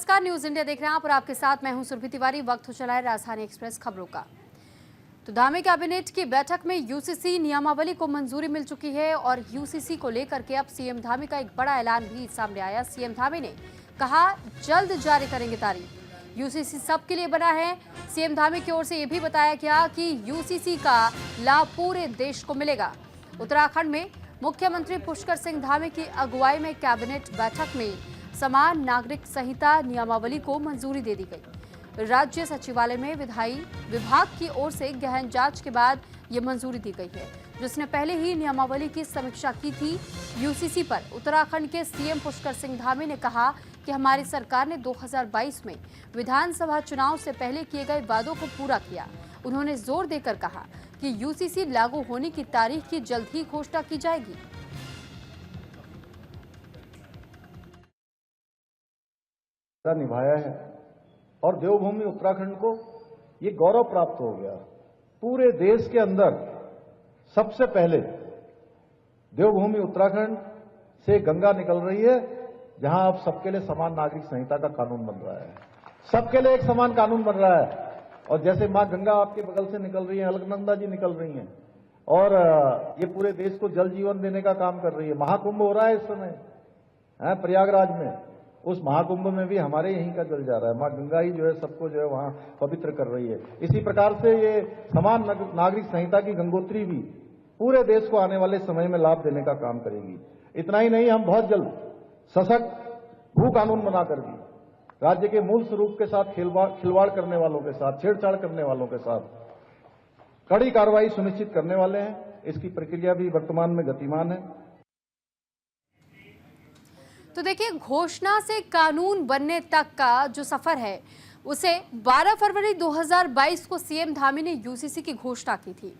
नमस्कार, news India देख रहे हैं आप और आपके साथ मैं हूं सुरभि तिवारी। वक्त हो चला है राजधानी एक्सप्रेस खबरों का। तो धामी कैबिनेट की बैठक में यूसीसी नियमावली को मंजूरी मिल चुकी है और यूसीसी को लेकर के अब सीएम धामी का एक बड़ा ऐलान भी सामने आया। सीएम धामी ने कहा जल्द जारी करेंगे तारीख। यूसीसी सबके लिए बना है। सीएम धामी की ओर से यह भी बताया गया कि यूसीसी का लाभ पूरे देश को मिलेगा। उत्तराखंड में मुख्यमंत्री पुष्कर सिंह धामी की अगुवाई में कैबिनेट बैठक में समान नागरिक संहिता नियमावली को मंजूरी दे दी गई। राज्य सचिवालय में विधायी विभाग की ओर से गहन जांच के बाद ये मंजूरी दी गई है, जिसने पहले ही नियमावली की समीक्षा की थी। यूसीसी पर उत्तराखंड के सीएम पुष्कर सिंह धामी ने कहा कि हमारी सरकार ने 2022 में विधानसभा चुनाव से पहले किए गए वादों को पूरा किया। उन्होंने जोर देकर कहा कि यूसीसी लागू होने की तारीख की जल्द ही घोषणा की जाएगी। निभाया है और देवभूमि उत्तराखंड को ये गौरव प्राप्त हो गया। पूरे देश के अंदर सबसे पहले देवभूमि उत्तराखंड से गंगा निकल रही है, जहां अब सबके लिए समान नागरिक संहिता का कानून बन रहा है। सबके लिए एक समान कानून बन रहा है। और जैसे मां गंगा आपके बगल से निकल रही है, अलकनंदा जी निकल रही हैं और ये पूरे देश को जल जीवन देने का काम कर रही है। महाकुंभ हो रहा है इस समय प्रयागराज में। उस महाकुंभ में भी हमारे यहीं का जल जा रहा है। मां गंगा ही जो है सबको जो है वहां पवित्र कर रही है। इसी प्रकार से ये समान नागरिक संहिता की गंगोत्री भी पूरे देश को आने वाले समय में लाभ देने का काम करेगी। इतना ही नहीं, हम बहुत जल्द सशक्त भू कानून बनाकर भी राज्य के मूल स्वरूप के साथ खिलवाड़ करने वालों के साथ, छेड़छाड़ करने वालों के साथ कड़ी कार्रवाई सुनिश्चित करने वाले हैं। इसकी प्रक्रिया भी वर्तमान में गतिमान है। तो देखिए, घोषणा से कानून बनने तक का जो सफर है उसे 12 फरवरी 2022 को सीएम धामी ने यूसीसी की घोषणा की थी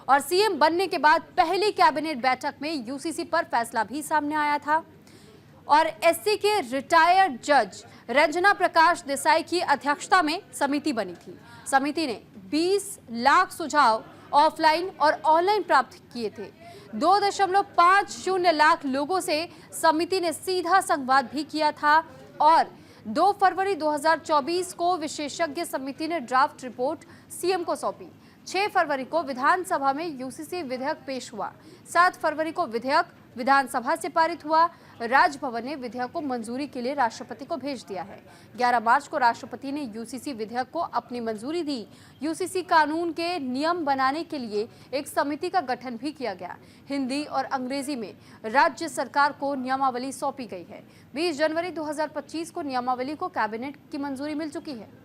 और सीएम बनने के बाद पहली कैबिनेट बैठक में यूसीसी पर फैसला भी सामने आया था और एससी के रिटायर्ड जज रंजना प्रकाश देसाई की अध्यक्षता में समिति बनी थी। समिति ने 20 लाख सुझाव ऑफलाइन और ऑनलाइन प्राप्त किए थे। 2.50 लाख लोगों से समिति ने सीधा संवाद भी किया था और 2 फरवरी 2024 को विशेषज्ञ समिति ने ड्राफ्ट रिपोर्ट सीएम को सौंपी। 6 फरवरी को विधानसभा में यूसीसी विधेयक पेश हुआ। 7 फरवरी को विधेयक विधानसभा से पारित हुआ। राजभवन ने विधेयक को मंजूरी के लिए राष्ट्रपति को भेज दिया है। 11 मार्च को राष्ट्रपति ने यूसीसी विधेयक को अपनी मंजूरी दी। यूसीसी कानून के नियम बनाने के लिए एक समिति का गठन भी किया गया। हिंदी और अंग्रेजी में राज्य सरकार को नियमावली सौंपी गई है। 20 जनवरी 2025 को नियमावली को कैबिनेट की मंजूरी मिल चुकी है।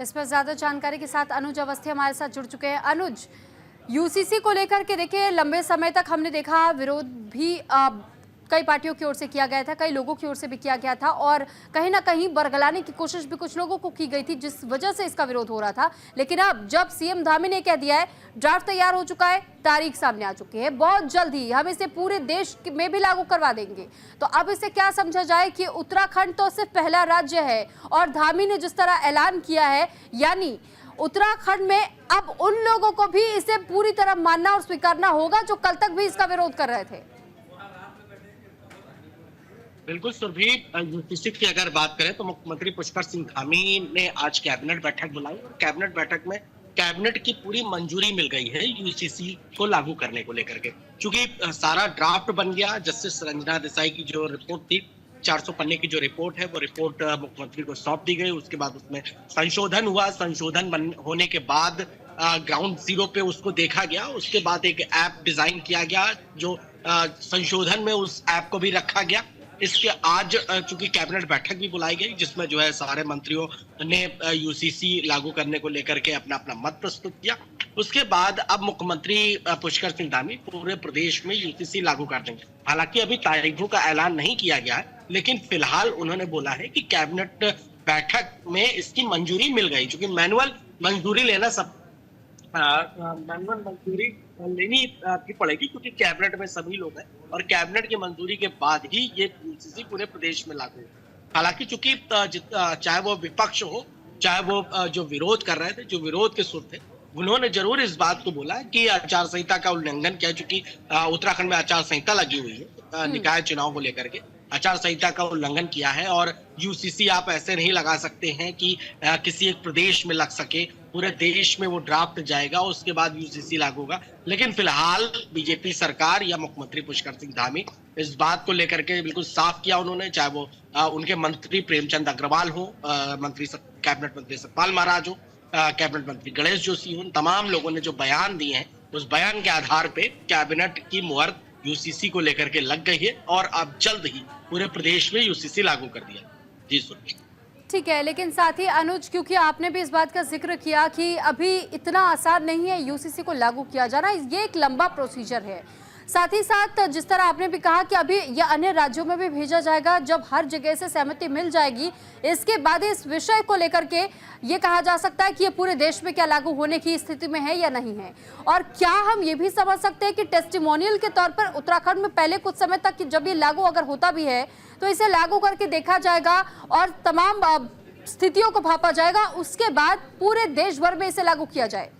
इस पर ज्यादा जानकारी के साथ अनुज अवस्थी हमारे साथ जुड़ चुके हैं। अनुज, यूसीसी को लेकर के देखिए लंबे समय तक हमने देखा विरोध भी कई पार्टियों की ओर से किया गया था, कई लोगों की ओर से भी किया गया था और कहीं ना कहीं बरगलाने की कोशिश भी कुछ लोगों को की गई थी, जिस वजह से इसका विरोध हो रहा था। लेकिन अब जब सीएम धामी ने कह दिया है, ड्राफ्ट तैयार हो चुका है, तारीख सामने आ चुकी है, बहुत जल्द ही हम इसे पूरे देश में भी लागू करवा देंगे, तो अब इसे क्या समझा जाए कि उत्तराखंड तो सिर्फ पहला राज्य है और धामी ने जिस तरह ऐलान किया है, यानी उत्तराखंड में अब उन लोगों को भी इसे पूरी तरह मानना और स्वीकारना होगा जो कल तक भी इसका विरोध कर रहे थे। बिल्कुल सुरभि, यूसीसी की अगर बात करें तो मुख्यमंत्री पुष्कर सिंह धामी ने आज कैबिनेट बैठक बुलाई और कैबिनेट बैठक में कैबिनेट की पूरी मंजूरी मिल गई है यूसीसी को लागू करने को लेकर के। चूंकि सारा ड्राफ्ट बन गया, जस्टिस रंजना देसाई की जो रिपोर्ट थी 400 पन्ने की जो रिपोर्ट है वो रिपोर्ट मुख्यमंत्री को सौंप दी गई। उसके बाद उसमें संशोधन हुआ। संशोधन होने के बाद ग्राउंड जीरो पे उसको देखा गया। उसके बाद एक ऐप डिजाइन किया गया जो संशोधन में उस ऐप को भी रखा गया। इसके आज चूंकि कैबिनेट बैठक भी बुलाई गई जिसमें जो है सारे मंत्रियों ने यूसीसी लागू करने को लेकर के अपना अपना मत प्रस्तुत किया। उसके बाद अब मुख्यमंत्री पुष्कर सिंह धामी पूरे प्रदेश में यूसीसी लागू कर देंगे। हालांकि अभी तारीखों का ऐलान नहीं किया गया है, लेकिन फिलहाल उन्होंने बोला है कि कैबिनेट बैठक में इसकी मंजूरी मिल गई। चूंकि मैनुअल मंजूरी लेना सब मैनुअल मंजूरी लेनी भी पड़ेगी क्योंकि कैबिनेट में सभी लोग हैं और कैबिनेट की मंजूरी के बाद ही ये यूसीसी पूरे प्रदेश में लागू है। हालांकि चूंकि चाहे वो विपक्ष हो चाहे वो जो विरोध कर रहे थे, जो विरोध के सुर थे, उन्होंने जरूर इस बात को बोला कि आचार संहिता का उल्लंघन किया। चूंकि उत्तराखंड में आचार संहिता लगी हुई है निकाय चुनाव को लेकर के, आचार संहिता का उल्लंघन किया है और यूसीसी आप ऐसे नहीं लगा सकते हैं कि किसी एक प्रदेश में लग सके। पूरे देश में वो ड्राफ्ट जाएगा, उसके बाद यूसीसी लागू होगा। लेकिन फिलहाल बीजेपी सरकार या मुख्यमंत्री पुष्कर सिंह धामी इस बात को लेकर के बिल्कुल साफ किया उन्होंने, चाहे वो उनके मंत्री प्रेमचंद अग्रवाल हो, कैबिनेट मंत्री सतपाल महाराज हो, कैबिनेट मंत्री गणेश जोशी हो, तमाम लोगों ने जो बयान दिए हैं उस बयान के आधार पे कैबिनेट की मुहर यूसीसी को लेकर के लग गई है और अब जल्द ही पूरे प्रदेश में यूसीसी लागू कर दिया। जी सुनिए। ठीक है, लेकिन साथ ही अनुज, क्योंकि आपने भी इस बात का जिक्र किया कि अभी इतना आसान नहीं है यूसीसी को लागू किया जाना, ये एक लंबा प्रोसीजर है। साथ ही साथ जिस तरह आपने भी कहा कि अभी यह अन्य राज्यों में भी भेजा जाएगा, जब हर जगह से सहमति मिल जाएगी इसके बाद इस विषय को लेकर के ये कहा जा सकता है कि ये पूरे देश में क्या लागू होने की स्थिति में है या नहीं है। और क्या हम ये भी समझ सकते हैं कि टेस्टिमोनियल के तौर पर उत्तराखंड में पहले कुछ समय तक जब ये लागू अगर होता भी है तो इसे लागू करके देखा जाएगा और तमाम स्थितियों को भापा जाएगा, उसके बाद पूरे देश भर में इसे लागू किया जाए?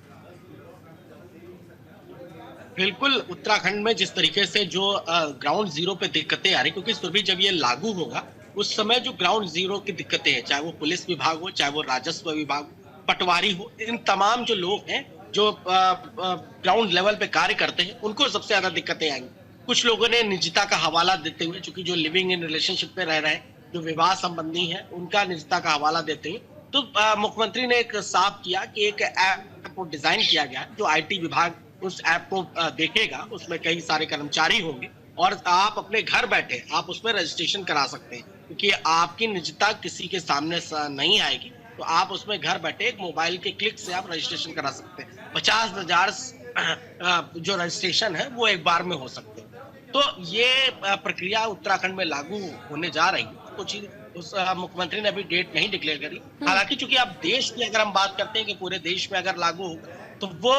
बिल्कुल, उत्तराखंड में जिस तरीके से जो ग्राउंड जीरो पे दिक्कतें आ रही, क्योंकि सुरभि जब ये लागू होगा उस समय जो ग्राउंड जीरो की दिक्कतें हैं, चाहे वो पुलिस विभाग हो, चाहे वो राजस्व विभाग, पटवारी हो, इन तमाम जो लोग हैं जो ग्राउंड लेवल पे कार्य करते हैं उनको सबसे ज्यादा दिक्कतें आएंगी। कुछ लोगों ने निजता का हवाला देते हुए, चूंकि जो लिविंग इन रिलेशनशिप पे रह रहे हैं, जो विवाह संबंधी है, उनका निजता का हवाला देते हुए तो मुख्यमंत्री ने एक साफ किया कि एक ऐप को डिजाइन किया गया जो आईटी विभाग उस ऐप को देखेगा। उसमें कई सारे कर्मचारी होंगे और आप अपने घर बैठे आप उसमें रजिस्ट्रेशन करा सकते हैं, क्योंकि आपकी निजता किसी के सामने नहीं आएगी। तो आप उसमें घर बैठे एक मोबाइल के क्लिक से आप रजिस्ट्रेशन करा सकते हैं। 50,000 जो रजिस्ट्रेशन है वो एक बार में हो सकते हैं। तो ये प्रक्रिया उत्तराखंड में लागू होने जा रही है। कुछ उस मुख्यमंत्री ने अभी डेट नहीं डिक्लेयर करी। हालांकि चूंकि आप देश की अगर हम बात करते हैं कि पूरे देश में अगर लागू होगा तो वो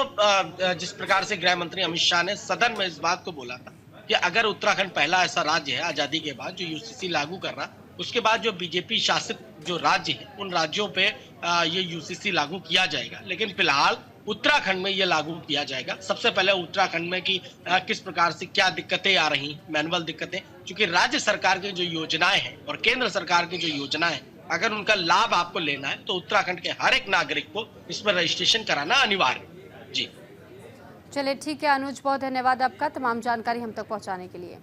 जिस प्रकार से गृह मंत्री अमित शाह ने सदन में इस बात को बोला था कि अगर उत्तराखंड पहला ऐसा राज्य है आजादी के बाद जो यूसीसी लागू कर रहा, उसके बाद जो बीजेपी शासित जो राज्य है उन राज्यों पे ये यूसीसी लागू किया जाएगा। लेकिन फिलहाल उत्तराखंड में ये लागू किया जाएगा। सबसे पहले उत्तराखंड में कि किस प्रकार से क्या दिक्कतें आ रही, मैनुअल दिक्कतें, क्योंकि राज्य सरकार की जो योजनाएं हैं और केंद्र सरकार की जो योजनाएं हैं, अगर उनका लाभ आपको लेना है तो उत्तराखंड के हर एक नागरिक को इसमें रजिस्ट्रेशन कराना अनिवार्य। जी चलिए ठीक है अनुज, बहुत धन्यवाद आपका तमाम जानकारी हम तक पहुंचाने के लिए।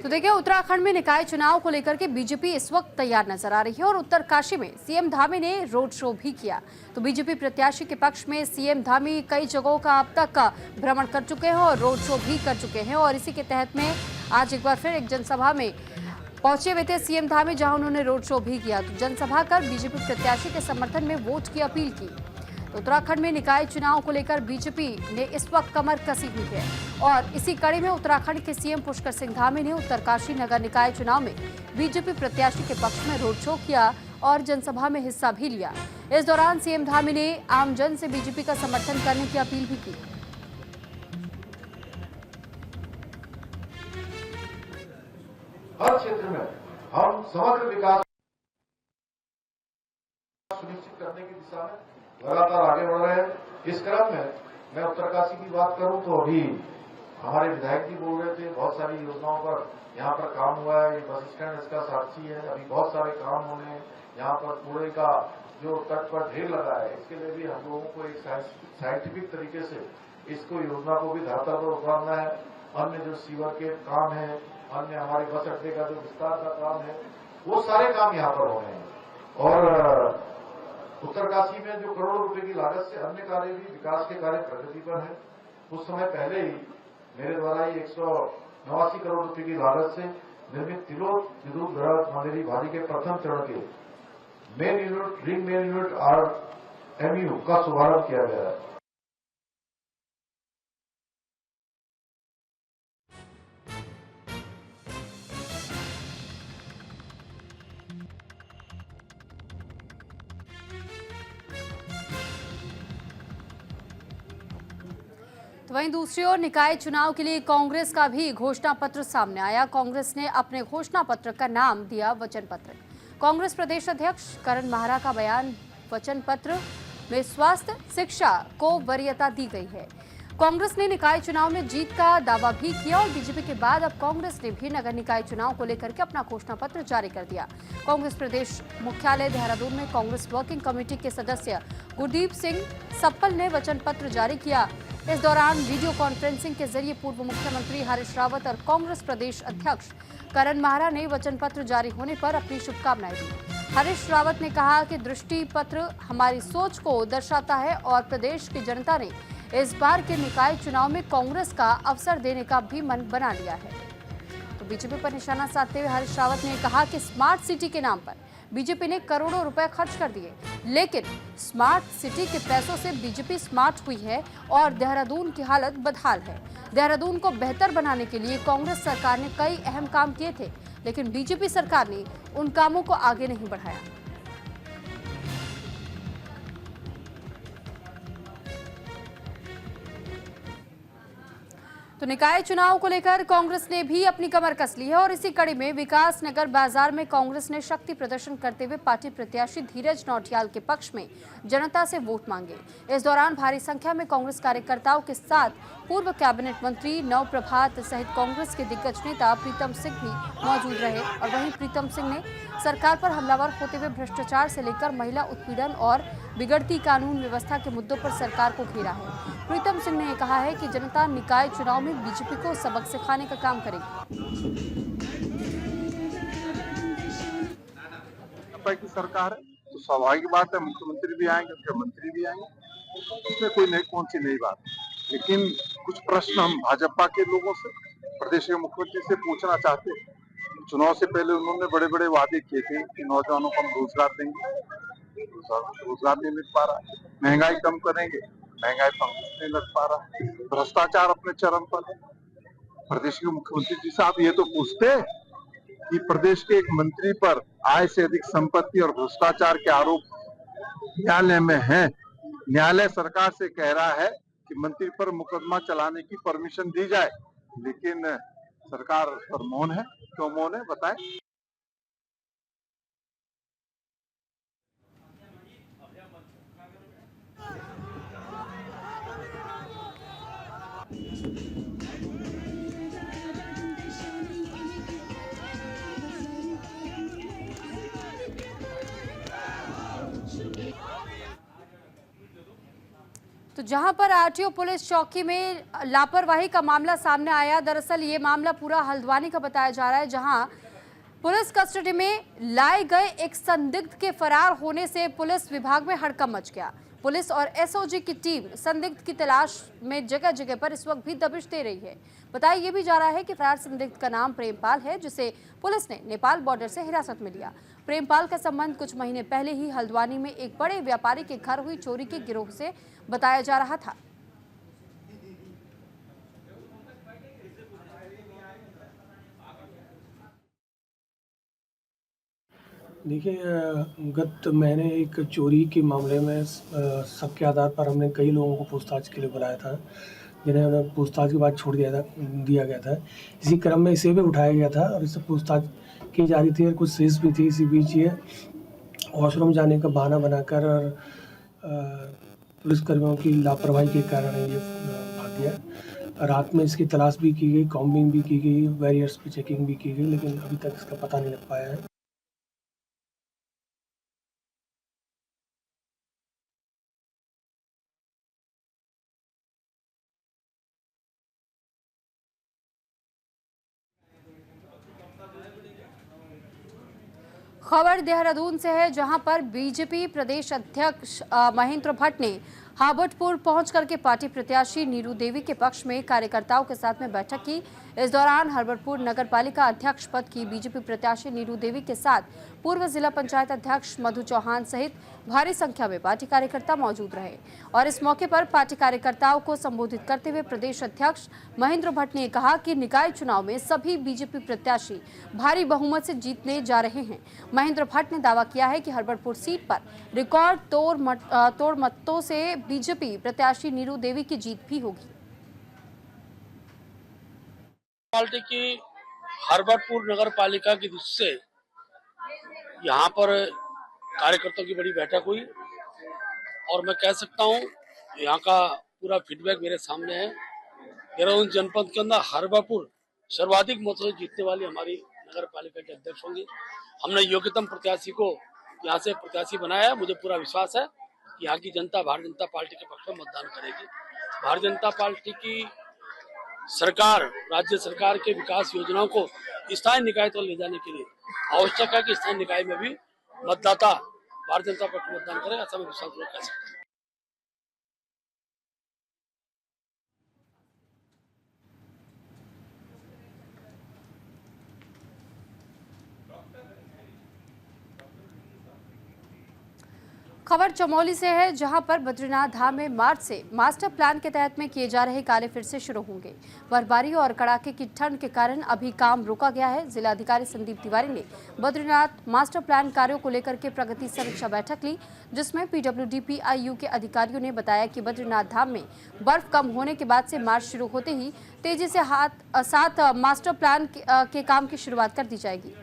तो देखिए, उत्तराखंड में निकाय चुनाव को लेकर के बीजेपी इस वक्त तैयार नजर आ रही है और उत्तरकाशी में सीएम धामी ने रोड शो भी किया। तो बीजेपी प्रत्याशी के पक्ष में सीएम धामी कई जगहों का अब तक भ्रमण कर चुके हैं और रोड शो भी कर चुके हैं और इसी के तहत में आज एक बार फिर एक जनसभा में पहुंचे हुए थे सीएम धामी, जहां उन्होंने रोड शो भी किया। तो जनसभा कर बीजेपी प्रत्याशी के समर्थन में वोट की अपील की। तो उत्तराखंड में निकाय चुनाव को लेकर बीजेपी ने इस वक्त कमर कसी हुई है और इसी कड़ी में उत्तराखंड के सीएम पुष्कर सिंह धामी ने उत्तरकाशी नगर निकाय चुनाव में बीजेपी प्रत्याशी के पक्ष में रोड शो किया और जनसभा में हिस्सा भी लिया। इस दौरान सीएम धामी ने आमजन से बीजेपी का समर्थन करने की अपील भी की। हर क्षेत्र में हम समग्र विकास सुनिश्चित करने की दिशा में लगातार आगे बढ़ रहे हैं। इस क्रम में मैं उत्तरकाशी की बात करूं तो अभी हमारे विधायक जी बोल रहे थे, बहुत सारी योजनाओं पर यहाँ पर काम हुआ है। ये बस स्टैंड इसका साक्षी है। अभी बहुत सारे काम होने हैं। यहाँ पर कूड़े का जो तट पर ढेर लगा है, इसके लिए भी हम लोगों को एक साइंटिफिक तरीके से इसको योजना को भी धरातल पर उतारना है। अन्य जो सीवर के काम है, अन्य हमारे बस अड्डे का जो विस्तार का काम है, वो सारे काम यहाँ पर हो रहे हैं। और उत्तरकाशी में जो करोड़ों रुपए की लागत से अन्य कार्य भी, विकास के कार्य प्रगति पर है। कुछ समय पहले ही मेरे द्वारा ही 189 करोड़ रुपए की लागत से निर्मित तिलोक विद्युत ग्रह मंदिरी भारी के प्रथम चरण के main unit, ring main unit RMU का शुभारंभ किया गया है। तो वहीं दूसरी ओर निकाय चुनाव के लिए कांग्रेस का भी घोषणा पत्र सामने आया। कांग्रेस ने अपने घोषणा पत्र का नाम दिया वचन पत्र। कांग्रेस प्रदेश अध्यक्ष करण माहरा का बयान, वचन पत्र में स्वास्थ्य शिक्षा को वरीयता दी गई है। कांग्रेस ने निकाय चुनाव में जीत का दावा भी किया और बीजेपी के बाद अब कांग्रेस ने भी नगर निकाय चुनाव को लेकर के अपना घोषणा पत्र जारी कर दिया। कांग्रेस प्रदेश मुख्यालय देहरादून में कांग्रेस वर्किंग कमेटी के सदस्य गुरदीप सिंह सप्पल ने वचन पत्र जारी किया। इस दौरान वीडियो कॉन्फ्रेंसिंग के जरिए पूर्व मुख्यमंत्री हरीश रावत और कांग्रेस प्रदेश अध्यक्ष करण माहरा ने वचन पत्र जारी होने पर अपनी शुभकामनाएं दी। हरीश रावत ने कहा कि दृष्टि पत्र हमारी सोच को दर्शाता है और प्रदेश की जनता ने इस बार के निकाय चुनाव में कांग्रेस का अवसर देने का भी मन बना लिया है। तो बीजेपी पर निशाना साधते हुए हरीश रावत ने कहा कि स्मार्ट सिटी के नाम पर बीजेपी ने करोड़ों रुपए खर्च कर दिए, लेकिन स्मार्ट सिटी के पैसों से बीजेपी स्मार्ट हुई है और देहरादून की हालत बदहाल है। देहरादून को बेहतर बनाने के लिए कांग्रेस सरकार ने कई अहम काम किए थे, लेकिन बीजेपी सरकार ने उन कामों को आगे नहीं बढ़ाया। तो निकाय चुनाव को लेकर कांग्रेस ने भी अपनी कमर कस ली है और इसी कड़ी में विकास नगर बाजार में कांग्रेस ने शक्ति प्रदर्शन करते हुए पार्टी प्रत्याशी धीरज नौटियाल के पक्ष में जनता से वोट मांगे। इस दौरान भारी संख्या में कांग्रेस कार्यकर्ताओं के साथ पूर्व कैबिनेट मंत्री नव प्रभात सहित कांग्रेस के दिग्गज नेता प्रीतम सिंह भी मौजूद रहे। और वहीं प्रीतम सिंह ने सरकार पर हमलावर होते हुए भ्रष्टाचार से लेकर महिला उत्पीड़न और बिगड़ती कानून व्यवस्था के मुद्दों पर सरकार को घेरा है। प्रीतम सिंह ने कहा है कि जनता निकाय चुनाव में बीजेपी को सबक सिखाने का काम करेगी। की सरकार है तो स्वाभाविक बात है, मुख्यमंत्री भी आएंगे, मुख्यमंत्री भी आएंगे, इसमें कोई नई कौन सी नई बात। लेकिन कुछ प्रश्न हम भाजपा के लोगों से, प्रदेश के मुख्यमंत्री से पूछना चाहते हैं। चुनाव से पहले उन्होंने बड़े बड़े वादे किए थे कि नौजवानों को हम रोजगार देंगे, रोजगार नहीं मिल पा रहा, महंगाई कम करेंगे, महंगाई कम नहीं लग पा रहा, भ्रष्टाचार अपने चरम पर है। प्रदेश के मुख्यमंत्री जी साहब ये तो पूछते कि प्रदेश के एक मंत्री पर आय से अधिक संपत्ति और भ्रष्टाचार के आरोप न्यायालय में है। न्यायालय सरकार से कह रहा है कि मंत्री पर मुकदमा चलाने की परमिशन दी जाए, लेकिन सरकार पर मौन है। क्यों मौन है बताएं? तो जहां पर आरटीओ पुलिस चौकी में लापरवाही का मामला सामने आया, दरअसल ये मामला पूरा हल्द्वानी का बताया जा रहा है, जहां पुलिस कस्टडी में लाए गए एक संदिग्ध के फरार होने से पुलिस विभाग में हड़कंप मच गया। पुलिस और एसओजी की टीम संदिग्ध की तलाश में जगह जगह पर इस वक्त भी दबिश दे रही है। बताया यह भी जा रहा है कि फरार संदिग्ध का नाम प्रेमपाल है, जिसे पुलिस ने नेपाल बॉर्डर से हिरासत में लिया। प्रेमपाल का संबंध कुछ महीने पहले ही हल्द्वानी में एक बड़े व्यापारी के घर हुई चोरी के गिरोह से बताया जा रहा था। देखिए, गत महीने एक चोरी के मामले में शक के आधार पर हमने कई लोगों को पूछताछ के लिए बुलाया था, जिन्हें हमें पूछताछ के बाद छोड़ दिया गया था। इसी क्रम में इसे भी उठाया गया था और इससे पूछताछ की जा रही थी और कुछ शेष भी थी। इसी बीच ये वॉशरूम जाने का बहाना बनाकर और पुलिसकर्मियों की लापरवाही के कारण ये भाग गया। रात में इसकी तलाश भी की गई, कॉम्बिंग भी की गई, बैरियर्स पे चेकिंग भी की गई, लेकिन अभी तक इसका पता नहीं लग पाया है। खबर देहरादून से है, जहां पर बीजेपी प्रदेश अध्यक्ष महेंद्र भट्ट ने हाबटपुर पहुंच करके पार्टी प्रत्याशी नीरू देवी के पक्ष में कार्यकर्ताओं के साथ में बैठक की। इस दौरान हरबरपुर नगरपालिका अध्यक्ष पद की बीजेपी प्रत्याशी नीरू देवी के साथ पूर्व जिला पंचायत अध्यक्ष मधु चौहान सहित भारी संख्या में पार्टी कार्यकर्ता मौजूद रहे। और इस मौके पर पार्टी कार्यकर्ताओं को संबोधित करते हुए प्रदेश अध्यक्ष महेंद्र भट्ट ने कहा कि निकाय चुनाव में सभी बीजेपी प्रत्याशी भारी बहुमत से जीतने जा रहे हैं। महेंद्र भट्ट ने दावा किया है कि हरबरपुर सीट पर रिकॉर्ड तोड़ मतों से बीजेपी प्रत्याशी नीरू देवी की जीत भी होगी। पार्टी की हरबरपुर नगर पालिका की दृष्टि से यहाँ पर कार्यकर्ताओं की बड़ी बैठक हुई और मैं कह सकता हूँ यहाँ का पूरा फीडबैक मेरे सामने है। देहरादून जनपद के अंदर हरबरपुर सर्वाधिक मतों से जीतने वाली हमारी नगर पालिका के अध्यक्ष होंगे। हमने योग्यतम प्रत्याशी को यहाँ से प्रत्याशी बनाया है। मुझे पूरा विश्वास है कि यहाँ की जनता भारतीय जनता पार्टी के पक्ष में मतदान करेगी। भारतीय जनता पार्टी की सरकार राज्य सरकार के विकास योजनाओं को स्थानीय निकाय तक ले जाने के लिए आवश्यक है कि स्थानीय निकाय में भी मतदाता भारतीय जनता पार्टी मतदान करेगा, ऐसा मैं विश्वास कह सकता हूँ। खबर चमोली से है, जहां पर बद्रीनाथ धाम में मार्च से मास्टर प्लान के तहत में किए जा रहे कार्य फिर से शुरू होंगे। बर्फबारी और कड़ाके की ठंड के कारण अभी काम रोका गया है। जिलाधिकारी संदीप तिवारी ने बद्रीनाथ मास्टर प्लान कार्यों को लेकर के प्रगति समीक्षा बैठक ली, जिसमें PWD-PIU के अधिकारियों ने बताया कि बद्रीनाथ धाम में बर्फ कम होने के बाद से मार्च शुरू होते ही तेजी से साथ मास्टर प्लान के काम की शुरुआत कर दी जाएगी।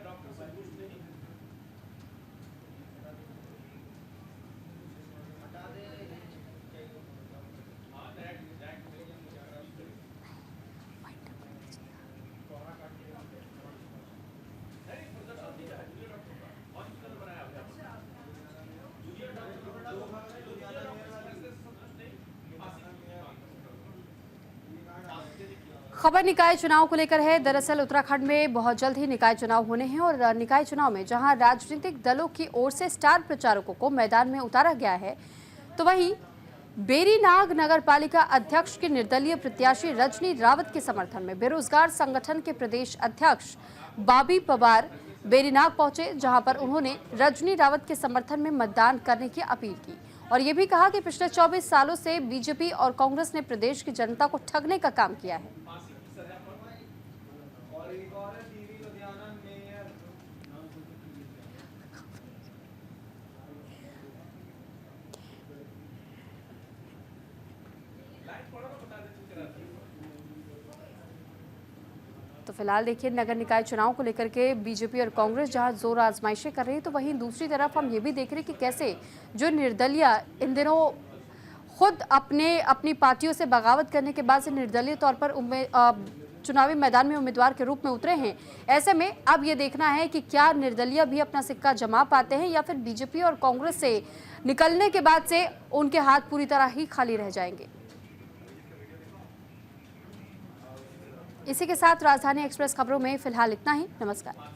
खबर निकाय चुनाव को लेकर है। दरअसल उत्तराखंड में बहुत जल्द ही निकाय चुनाव होने हैं और निकाय चुनाव में जहां राजनीतिक दलों की ओर से स्टार प्रचारकों को मैदान में उतारा गया है, तो वहीं बेरीनाग नगरपालिका अध्यक्ष की निर्दलीय प्रत्याशी रजनी रावत के समर्थन में बेरोजगार संगठन के प्रदेश अध्यक्ष बाबी पवार बेरीनाग पहुंचे, जहां पर उन्होंने रजनी रावत के समर्थन में मतदान करने की अपील की और ये भी कहा कि पिछले 24 सालों से बीजेपी और कांग्रेस ने प्रदेश की जनता को ठगने का काम किया है। तो फिलहाल देखिए, नगर निकाय चुनाव को लेकर के बीजेपी और कांग्रेस जहां जोर आजमाइशें कर रही है, तो वहीं दूसरी तरफ हम ये भी देख रहे हैं कि कैसे जो निर्दलीय इन दिनों खुद अपनी पार्टियों से बगावत करने के बाद से निर्दलीय तौर पर चुनावी मैदान में उम्मीदवार के रूप में उतरे हैं। ऐसे में अब ये देखना है कि क्या निर्दलीय भी अपना सिक्का जमा पाते हैं या फिर बीजेपी और कांग्रेस से निकलने के बाद से उनके हाथ पूरी तरह ही खाली रह जाएंगे। इसी के साथ राजधानी एक्सप्रेस खबरों में फिलहाल इतना ही। नमस्कार।